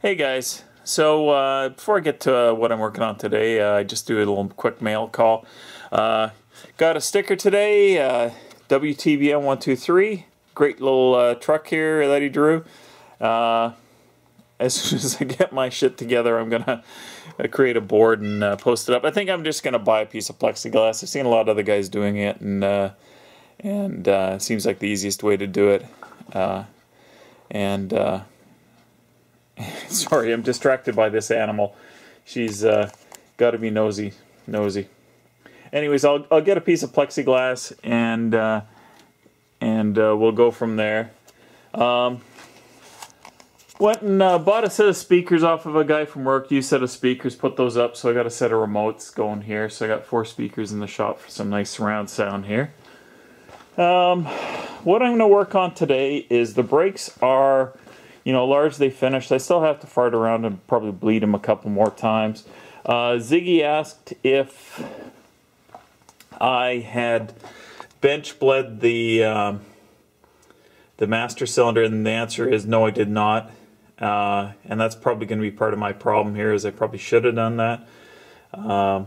Hey guys, so before I get to what I'm working on today, I just do a little quick mail call. Got a sticker today, WTBM 123, great little truck here that he drew. As soon as I get my shit together, I'm gonna create a board and post it up. I think I'm just gonna buy a piece of plexiglass. I've seen a lot of other guys doing it, and it seems like the easiest way to do it. Sorry, I'm distracted by this animal. She's got to be nosy. Anyways, I'll get a piece of plexiglass and we'll go from there. Went and bought a set of speakers off of a guy from work. Used set of speakers, put those up. So I got a set of remotes going here. So I got 4 speakers in the shop for some nice surround sound here. What I'm going to work on today is the brakes are, largely finished. I still have to fart around and probably bleed them a couple more times. Ziggy asked if I had bench bled the master cylinder, and the answer is no, I did not. And that's probably going to be part of my problem here, is I probably should have done that. I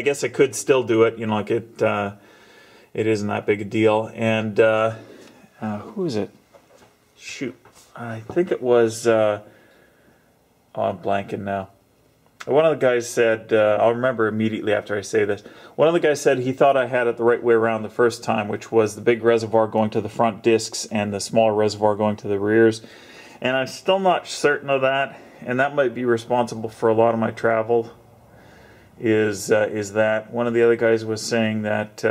guess I could still do it. It isn't that big a deal. And who is it? Shoot, I think it was, I'm blanking now. One of the guys said, I'll remember immediately after I say this, one of the guys said he thought I had it the right way around the first time, which was the big reservoir going to the front discs and the smaller reservoir going to the rears. And I'm still not certain of that, and that might be responsible for a lot of my travel, is that one of the other guys was saying that,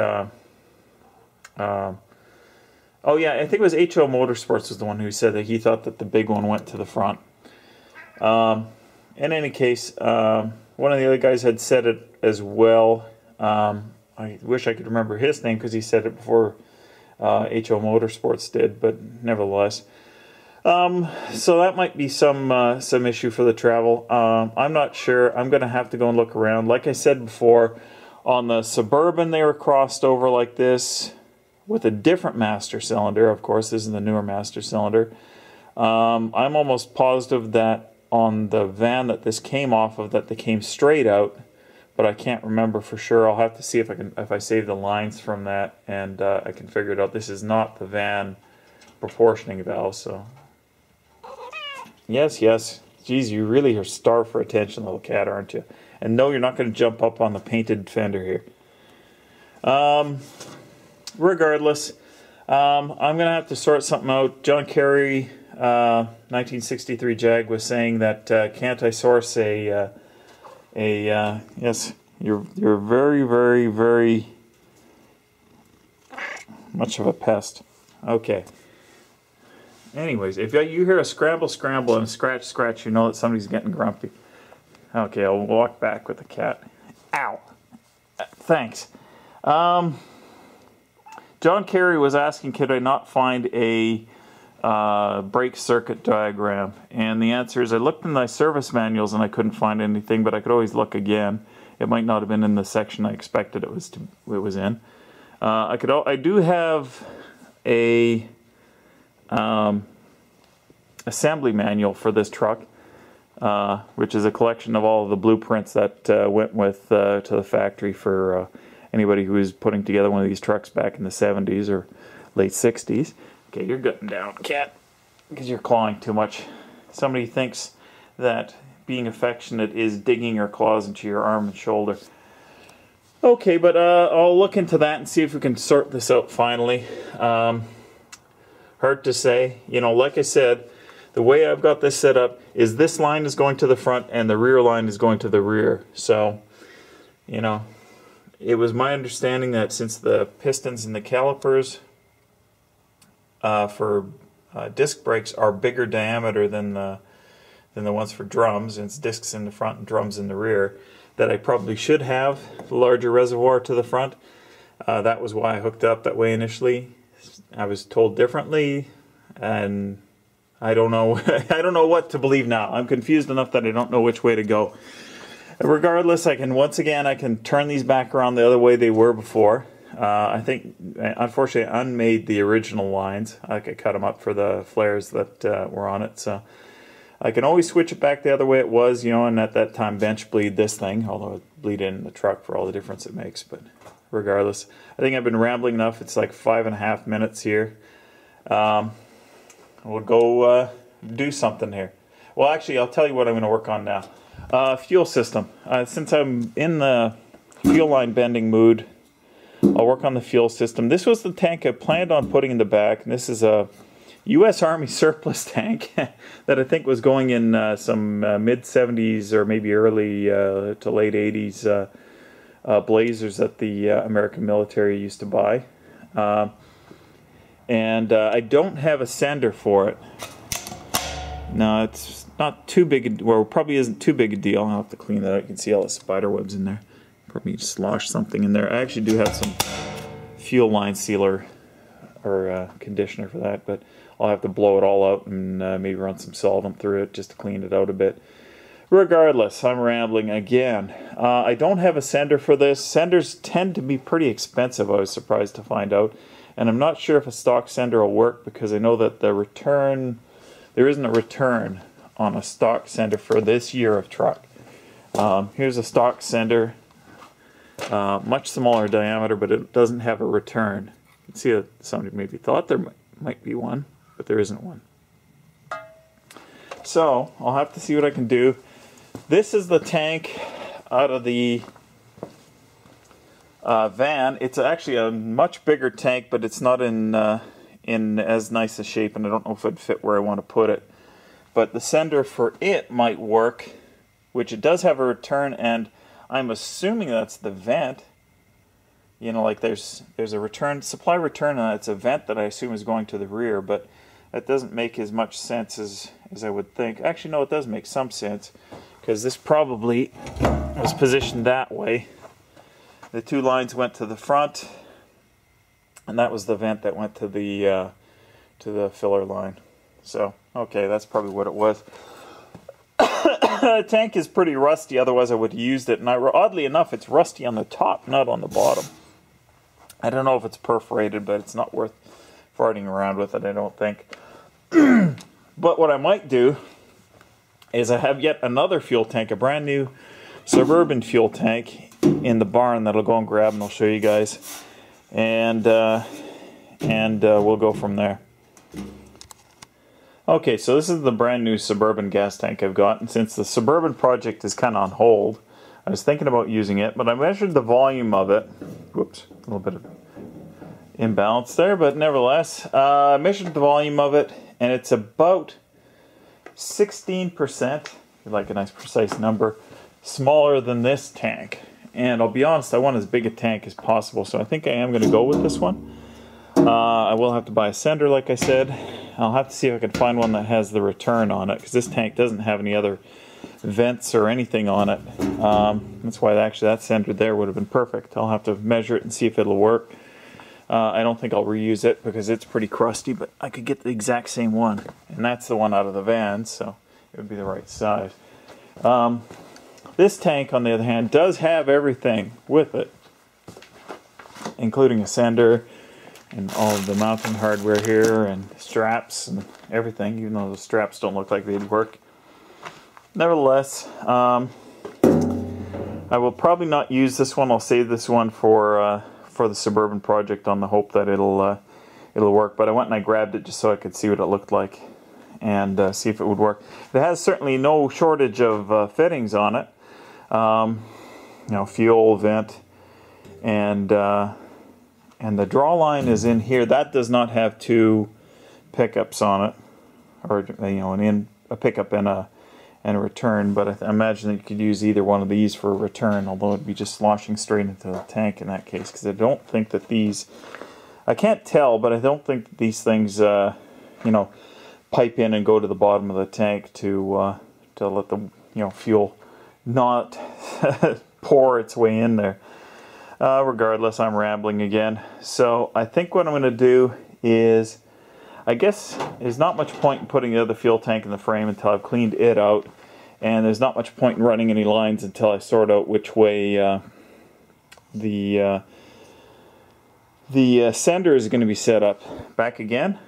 oh yeah, I think it was HO Motorsports was the one who said that he thought that the big one went to the front. In any case, one of the other guys had said it as well. I wish I could remember his name because he said it before HO Motorsports did, but nevertheless. So that might be some issue for the travel. I'm not sure. I'm going to have to go and look around. Like I said before, on the Suburban they were crossed over like this, with a different master cylinder. Of course, this is the newer master cylinder. I'm almost positive that on the van that this came off of, that they came straight out, but I can't remember for sure. I'll have to see if I save the lines from that, and I can figure it out. This is not the van proportioning valve, so yes. Geez, you really are starved for attention, little cat, aren't you? And no, you're not going to jump up on the painted fender here. Regardless, I'm going to have to sort something out. John Kerry, 1963 Jag, was saying that can't I source yes, you're very much of a pest. Okay. Anyways, if you hear a scramble and a scratch, you know that somebody's getting grumpy. Okay, I'll walk back with the cat. Ow. Thanks. John Kerry was asking, could I not find a brake circuit diagram? And the answer is, I looked in my service manuals and I couldn't find anything, but I could always look again. It might not have been in the section I expected it was in. I do have a assembly manual for this truck, which is a collection of all of the blueprints that went with to the factory for anybody who was putting together one of these trucks back in the 70s or late 60s. Okay, you're gutting down, cat, because you're clawing too much. Somebody thinks that being affectionate is digging your claws into your arm and shoulder. Okay, but I'll look into that and see if we can sort this out finally. Hard to say. Like I said, the way I've got this set up is this line is going to the front and the rear line is going to the rear. So, it was my understanding that since the pistons and the calipers for disc brakes are bigger diameter than the ones for drums, and it's discs in the front and drums in the rear, that I probably should have the larger reservoir to the front. That was why I hooked up that way initially. I was told differently, and I don't know. I don't know what to believe now. I'm confused enough that I don't know which way to go. Regardless, I can turn these back around the other way they were before. I think, unfortunately, I unmade the original lines. I could cut them up for the flares that were on it. So I can always switch it back the other way it was, you know, and at that time bench bleed this thing, although it bleed in the truck for all the difference it makes. But regardless, I think I've been rambling enough. It's like 5.5 minutes here. We'll go do something here. Well, actually, I'll tell you what I'm going to work on now. Fuel system. Since I'm in the fuel line bending mood, I'll work on the fuel system. This was the tank I planned on putting in the back, and this is a U.S. Army surplus tank that I think was going in some mid-70s or maybe early to late 80s Blazers that the American military used to buy. And I don't have a sender for it. No, it's not too big, well, it probably isn't too big a deal. I'll have to clean that out. You can see all the spider webs in there. Probably slosh something in there. I actually do have some fuel line sealer or conditioner for that, but I'll have to blow it all out and maybe run some solvent through it just to clean it out a bit. Regardless, I'm rambling again. I don't have a sender for this. Senders tend to be pretty expensive, I was surprised to find out. And I'm not sure if a stock sender will work because I know that the return, there isn't a return on a stock sender for this year of truck. Here's a stock sender. Much smaller diameter, but it doesn't have a return. You can see that somebody maybe thought there might be one, but there isn't one. So I'll have to see what I can do. This is the tank out of the van. It's actually a much bigger tank, but it's not in as nice a shape, and I don't know if it'd fit where I want to put it. But the sender for it might work, which it does have a return, and I'm assuming that's the vent. You know, like there's a return, supply return, and it's a vent that I assume is going to the rear, but that doesn't make as much sense as I would think. Actually, no, it does make some sense, because this probably was positioned that way. The two lines went to the front, and that was the vent that went to the filler line. So, okay, that's probably what it was. The tank is pretty rusty, otherwise I would have used it. And oddly enough, it's rusty on the top, not on the bottom. I don't know if it's perforated, but it's not worth farting around with it, I don't think. But what I might do is I have yet another fuel tank, a brand new Suburban fuel tank in the barn that I'll go and grab, and I'll show you guys. And we'll go from there. Okay, so this is the brand new Suburban gas tank I've got, and since the Suburban project is kind of on hold, I was thinking about using it, but I measured the volume of it. Whoops, a little bit of imbalance there, but nevertheless, I measured the volume of it, and it's about 16%, if you like a nice precise number, smaller than this tank. And I'll be honest, I want as big a tank as possible, so I think I am going to go with this one. I will have to buy a sender, like I said. I'll have to see if I can find one that has the return on it, because this tank doesn't have any other vents or anything on it. That's why actually that sender there would have been perfect. I'll have to measure it and see if it'll work. I don't think I'll reuse it because it's pretty crusty, but I could get the exact same one. And that's the one out of the van, so it would be the right size. This tank, on the other hand, does have everything with it, including a sender and all of the mounting hardware here and straps and everything, even though the straps don't look like they'd work. Nevertheless, I will probably not use this one. I'll save this one for the Suburban project on the hope that it'll work. But I went and I grabbed it just so I could see what it looked like and see if it would work. It has certainly no shortage of fittings on it. You know, fuel, vent, and the draw line is in here. That does not have two pickups on it, or you know, a pickup and a return. But I imagine that you could use either one of these for a return, although it'd be just sloshing straight into the tank in that case. Because I don't think that these, I can't tell, but I don't think that these things, you know, pipe in and go to the bottom of the tank to let the fuel not pour its way in there. Regardless, I'm rambling again. So I think what I'm going to do is, I guess there's not much point in putting the other fuel tank in the frame until I've cleaned it out, and there's not much point in running any lines until I sort out which way the sender is going to be set up. Back again.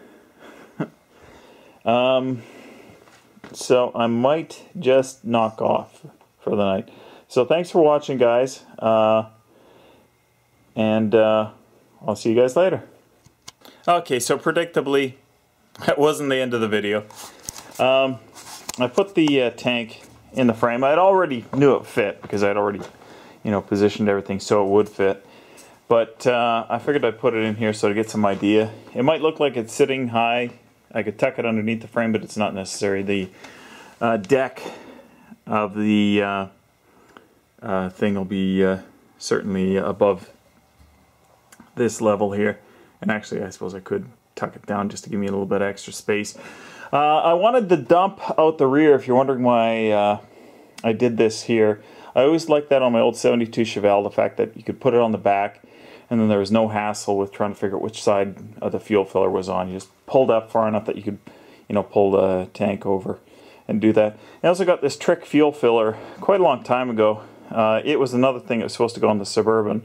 So I might just knock off for the night. So thanks for watching, guys. And I'll see you guys later. Okay, so predictably, that wasn't the end of the video. I put the tank in the frame. I already knew it fit because I'd already, positioned everything so it would fit. But I figured I'd put it in here so to get some idea. It might look like it's sitting high. I could tuck it underneath the frame, but it's not necessary. The deck of the thing will be certainly above this level here. And actually, I suppose I could tuck it down just to give me a little bit of extra space. I wanted to dump out the rear, if you're wondering why I did this here. I always liked that on my old 72 Chevelle, the fact that you could put it on the back and then there was no hassle with trying to figure out which side of the fuel filler was on. You just pulled up far enough that you could, pull the tank over and do that. I also got this trick fuel filler quite a long time ago. It was another thing that was supposed to go on the Suburban.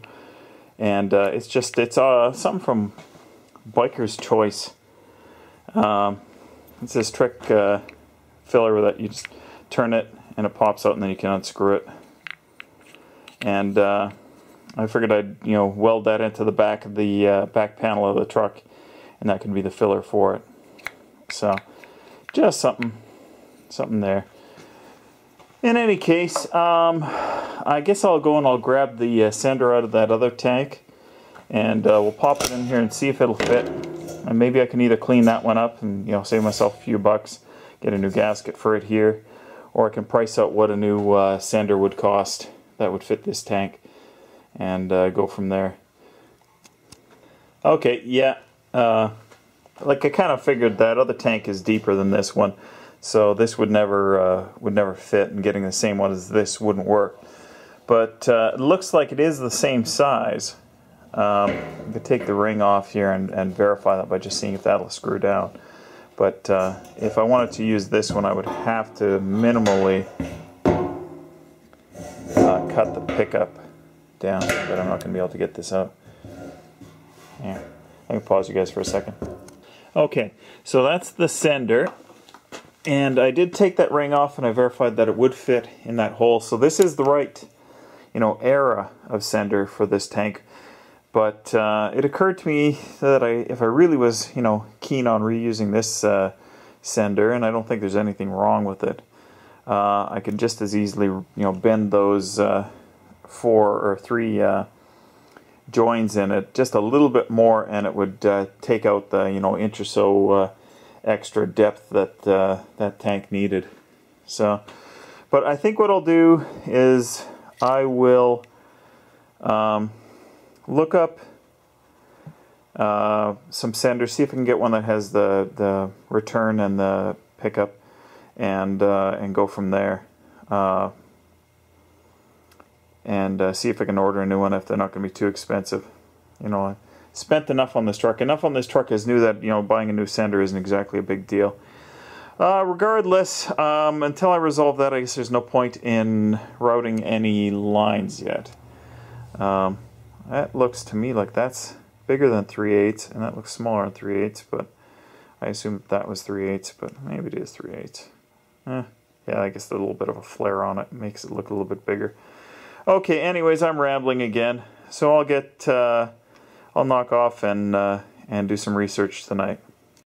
And it's something from Biker's Choice. It's this trick filler that you just turn it and it pops out and then you can unscrew it. And I figured I'd weld that into the back of the back panel of the truck, and that can be the filler for it. So just something there. In any case, I guess I'll go and I'll grab the sender out of that other tank, and we'll pop it in here and see if it'll fit. And maybe I can either clean that one up and save myself a few bucks, get a new gasket for it here, or I can price out what a new sender would cost that would fit this tank, and go from there. Okay, yeah, like I kind of figured that other tank is deeper than this one, so this would never fit, and getting the same one as this wouldn't work. But it looks like it is the same size. I could take the ring off here and verify that by just seeing if that'll screw down. But if I wanted to use this one, I would have to minimally cut the pickup down, but I'm not going to be able to get this out. Yeah, let me pause you guys for a second. Okay, so that's the sender, and I did take that ring off and I verified that it would fit in that hole. So this is the right, era of sender for this tank. But it occurred to me that if I really was, keen on reusing this sender, and I don't think there's anything wrong with it, I could just as easily, bend those 4 or 3 joins in it just a little bit more, and it would take out the, inch or so extra depth that that tank needed. So, but I think what I'll do is I will look up some senders, see if I can get one that has the return and the pickup, and go from there. And see if I can order a new one if they're not going to be too expensive. I spent enough on this truck. Enough on this truck is new that buying a new sender isn't exactly a big deal. Regardless, until I resolve that, I guess there's no point in routing any lines yet. That looks to me like that's bigger than 3/8, and that looks smaller than 3/8, but I assume that was 3/8, but maybe it is 3/8. Yeah, I guess a little bit of a flare on it makes it look a little bit bigger. Okay, anyways, I'm rambling again, so I'll knock off and do some research tonight.